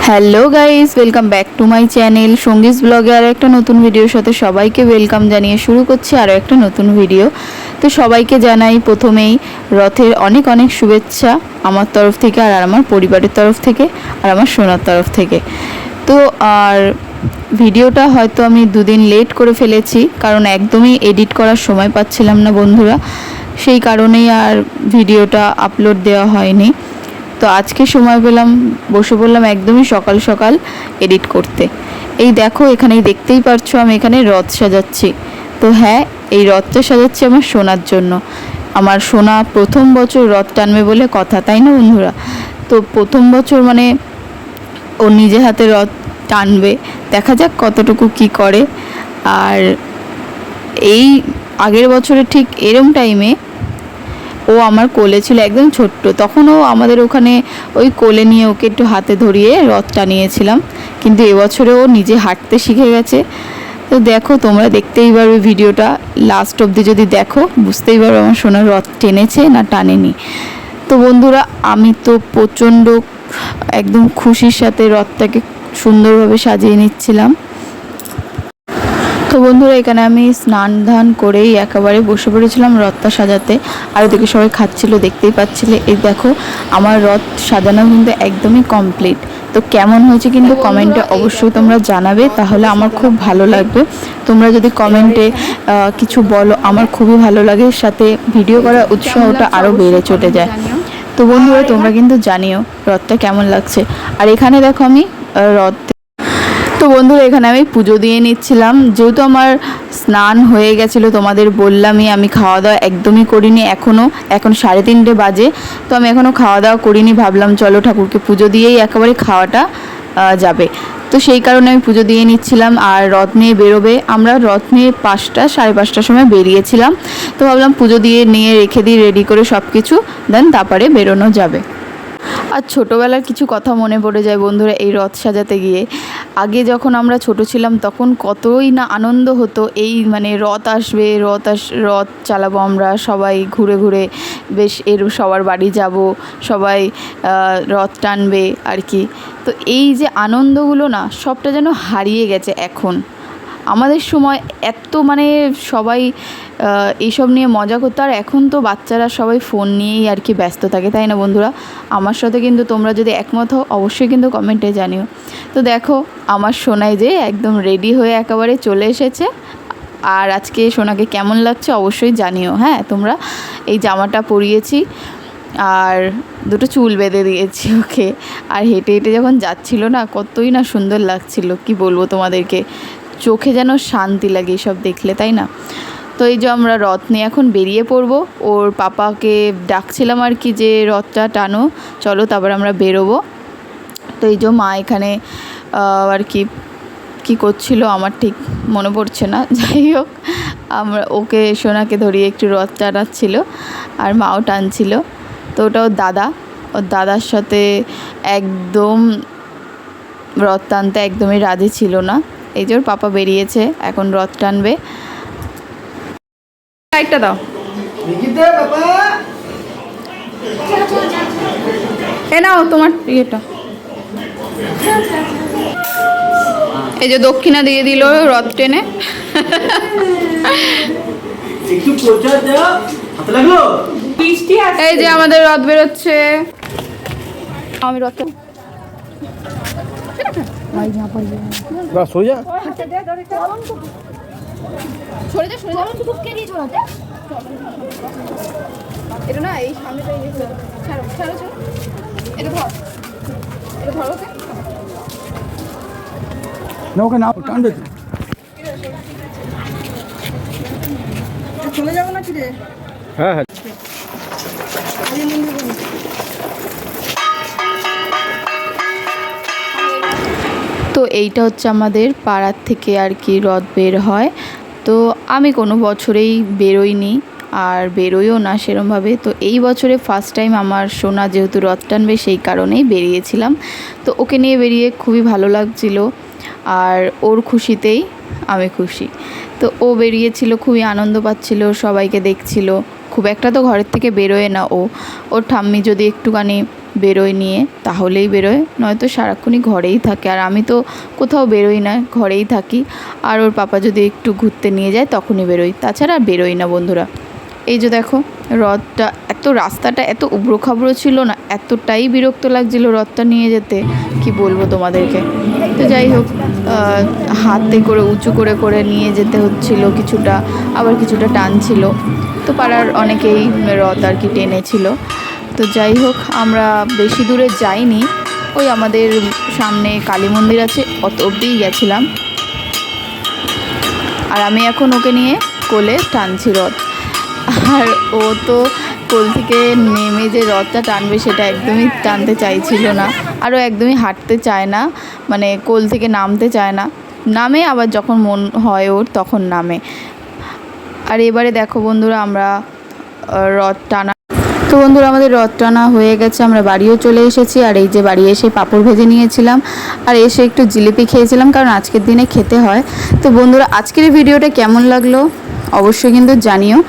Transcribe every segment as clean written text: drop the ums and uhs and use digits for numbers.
Hello guys, welcome back to my channel সঙ্গীস ব্লগে। আরও একটা নতুন ভিডিওর সাথে সবাইকে ওয়েলকাম জানিয়ে শুরু করছি আরও একটা নতুন ভিডিও। তো সবাইকে জানাই প্রথমেই রথের অনেক অনেক শুভেচ্ছা আমার তরফ থেকে, আর আমার পরিবারের তরফ থেকে, আর আমার সোনার তরফ থেকে। তো আর ভিডিওটা হয়তো আমি দুদিন লেট করে ফেলেছি, কারণ একদমই এডিট করার সময় পাচ্ছিলাম না বন্ধুরা, সেই কারণেই আর ভিডিওটা আপলোড দেওয়া হয়নি। তো আজকে সময় পেলাম, বসে পড়লাম একদমই সকাল সকাল এডিট করতে। এই দেখো, এখানেই দেখতেই পারছো আমি এখানে রথ সাজাচ্ছি। তো হ্যাঁ, এই রথটা সাজাচ্ছি আমার সোনার জন্য। আমার সোনা প্রথম বছর রথ টানবে বলে কথা, তাই না বন্ধুরা? তো প্রথম বছর মানে ও নিজে হাতে রথ টানবে, দেখা যাক কতটুকু কি করে। আর এই আগের বছরে ঠিক এরম টাইমে ও আমার কোলে ছিল, একদম ছোট্ট, তখন ও আমাদের ওখানে ওই কোলে নিয়ে ওকে একটু হাতে ধরিয়ে রথ টানিয়েছিলাম। কিন্তু এবছরে ও নিজে হাঁটতে শিখে গেছে। তো দেখো, তোমরা দেখতেই পারবে ভিডিওটা লাস্ট অবধি, যদি দেখো বুঝতেই পারবে আমার সোনার রথ টেনেছে না টানেনি। তো বন্ধুরা, আমি তো প্রচণ্ড একদম খুশির সাথে রথটাকে সুন্দরভাবে সাজিয়ে নিচ্ছিলাম। তো বন্ধুরা, এখানে আমি স্নান ধান করেই একেবারে বসে পড়েছিলাম রথটা সাজাতে। আর ওদিকে সবাই খাচ্ছিল, দেখতেই পাচ্ছিলে। এই দেখো, আমার রথ সাজানো কিন্তু একদমই কমপ্লিট। তো কেমন হয়েছে কিন্তু কমেন্টে অবশ্যই তোমরা জানাবে, তাহলে আমার খুব ভালো লাগবে। তোমরা যদি কমেন্টে কিছু বলো, আমার খুবই ভালো লাগে, সাথে ভিডিও করার উৎসাহটা আরও বেড়ে চলে যায়। তো বন্ধুরা, তোমরা কিন্তু জানিও রথটা কেমন লাগছে। আর এখানে দেখো আমি রথ, তো বন্ধুরা এখানে আমি পুজো দিয়ে নিচ্ছিলাম। যেহেতু আমার স্নান হয়ে গেছিলো, তোমাদের বললামই, আমি খাওয়া দাওয়া একদমই করিনি এখনও। এখন 3:30 বাজে, তো আমি এখনও খাওয়া দাওয়া করিনি। ভাবলাম চলো ঠাকুরকে পুজো দিয়েই একেবারে খাওয়াটা যাবে। তো সেই কারণে আমি পুজো দিয়ে নিচ্ছিলাম। আর রথ নিয়ে বেরোবে, আমরা রথ নিয়ে 5টা 5:30টার সময় বেরিয়েছিলাম। তো ভাবলাম পুজো দিয়ে নিয়ে রেখে দিই রেডি করে সব কিছু, দেন তারপরে বেরোনো যাবে। আর ছোটোবেলার কিছু কথা মনে পড়ে যায় বন্ধুরা এই রথ সাজাতে গিয়ে। আগে যখন আমরা ছোট ছিলাম তখন কতই না আনন্দ হতো, এই মানে রথ আসবে, রথ চালাবো আমরা সবাই ঘুরে ঘুরে, বেশ সবার বাড়ি যাব, সবাই রথ টানবে আর কি। তো এই যে আনন্দগুলো না, সবটা যেন হারিয়ে গেছে এখন। আমাদের সময় এত মানে সবাই এইসব নিয়ে মজা করতো, আর এখন তো বাচ্চারা সবাই ফোন নিয়েই আর কি ব্যস্ত থাকে, তাই না বন্ধুরা? আমার সাথে কিন্তু তোমরা যদি একমত হও অবশ্যই কিন্তু কমেন্টে জানিও। তো দেখো, আমার সোনাই যে একদম রেডি হয়ে একেবারে চলে এসেছে। আর আজকে সোনাকে কেমন লাগছে অবশ্যই জানিও। হ্যাঁ, তোমরা এই জামাটা পরিয়েছি আর দুটো চুল বেঁধে দিয়েছি ওকে। আর হেঁটে হেঁটে যখন যাচ্ছিল না, কতই না সুন্দর লাগছিল, কি বলবো তোমাদেরকে, চোখে যেন শান্তি লাগে এসব দেখলে, তাই না? তো এই যে আমরা রথ নিয়ে এখন বেরিয়ে পড়বো। ওর পাপাকে ডাকছিলাম আর কি, যে রথটা টানো, চলো তারপর আমরা বেরোবো। তো এই যে মা এখানে আর কি কী করছিল আমার ঠিক মনে পড়ছে না, যাই হোক আমরা ওকে সোনাকে ধরিয়ে একটু রথ টানাচ্ছিল, আর মাও টানছিল। তো ওটা ওর দাদার সাথে একদম রথ টানতে একদমই রাজি ছিল না। এই যে ওর পাপা বেরিয়েছে, এখন রথ টানবে। একটা দাও, এ নাও তোমার ইয়েটা। এই যে দক্ষিণা দিয়ে দিল রথ টেনে। এই যে আমাদের রথ বেরোচ্ছে। আমি রথ সরে যা, এটা না, এই সামনেটা ছাড়ো ছাড়ো ছাড়ো, এটা ধর, এটা ধরো ওকে। না ওকে না টানবে তো, চলে যাবো না কি রে? হ্যাঁ হ্যাঁ। তো এইটা হচ্ছে আমাদের পাড়ার থেকে আর কি রথ বের হয়। তো আমি কোনো বছরেই বেরোইনি, আর বেরোইও না সেরমভাবে। তো এই বছরে ফার্স্ট টাইম আমার সোনা যেহেতু রথ টানবে, সেই কারণেই বেরিয়েছিলাম। তো ওকে নিয়ে বেরিয়ে খুবই ভালো লাগছিল, আর ওর খুশিতেই আমি খুশি। তো ও বেরিয়েছিল, খুবই আনন্দ পাচ্ছিল, সবাইকে দেখছিল। খুব একটা তো ঘরের থেকে বেরোয় না ও, ওর ঠাম্মি যদি একটুখানি বেরোয় নিয়ে, তাহলেই বেরোয়, নয়তো সারাক্ষণই ঘরেই থাকে। আর আমি তো কোথাও বেরোই না, ঘরেই থাকি। আর ওর পাপা যদি একটু ঘুরতে নিয়ে যায় তখনই বেরোই, তাছাড়া আর বেরোই না বন্ধুরা। এই যে দেখো রথটা, এত রাস্তাটা এত উবড়ো খাবড়ো ছিল না, এতটাই বিরক্ত লাগছিল রথটা নিয়ে যেতে, কি বলবো তোমাদেরকে। তো যাই হোক, হাতে করে উঁচু করে করে নিয়ে যেতে হচ্ছিল, কিছুটা আবার কিছুটা টানছিল। তো পাড়ার অনেকেই রথ আর কি টেনেছিল। তো যাই হোক, আমরা বেশি দূরে যাইনি, ওই আমাদের সামনে কালী মন্দির আছে অত অবধিই গেছিলাম। আর আমি এখন ওকে নিয়ে কোলে টানছি রথ। আর ও তো কোল থেকে নেমে যে রথটা টানবে সেটা একদমই টানতে চাইছিল না। আর ও একদমই হাঁটতে চায় না, মানে কোল থেকে নামতে চায় না, নামে আবার যখন মন হয় ওর তখন নামে। আর এবারে দেখো বন্ধুরা, আমরা রথ টানা, তো বন্ধুরা আমাদের রথ টানা হয়ে গেছে, আমরা বাড়িও চলে এসেছি। আর এই যে বাড়ি এসে পাঁপড় ভেজে নিয়েছিলাম, আর এসে একটু জিলিপি খেয়েছিলাম, কারণ আজকের দিনে খেতে হয়। তো বন্ধুরা আজকের এই ভিডিওটা কেমন লাগলো অবশ্যই কিন্তু জানিও,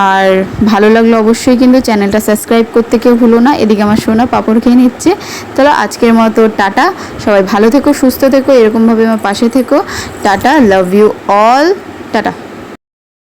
আর ভালো লাগলো অবশ্যই কিন্তু চ্যানেলটা সাবস্ক্রাইব করতে কেউ ভুলো না। এদিকে আমার সোনা পাঁপড় খেয়ে নিচ্ছে। চলো আজকের মতো টাটা, সবাই ভালো থেকো, সুস্থ থেকো, এরকমভাবে আমার পাশে থেকো। Tata, love you all, tata.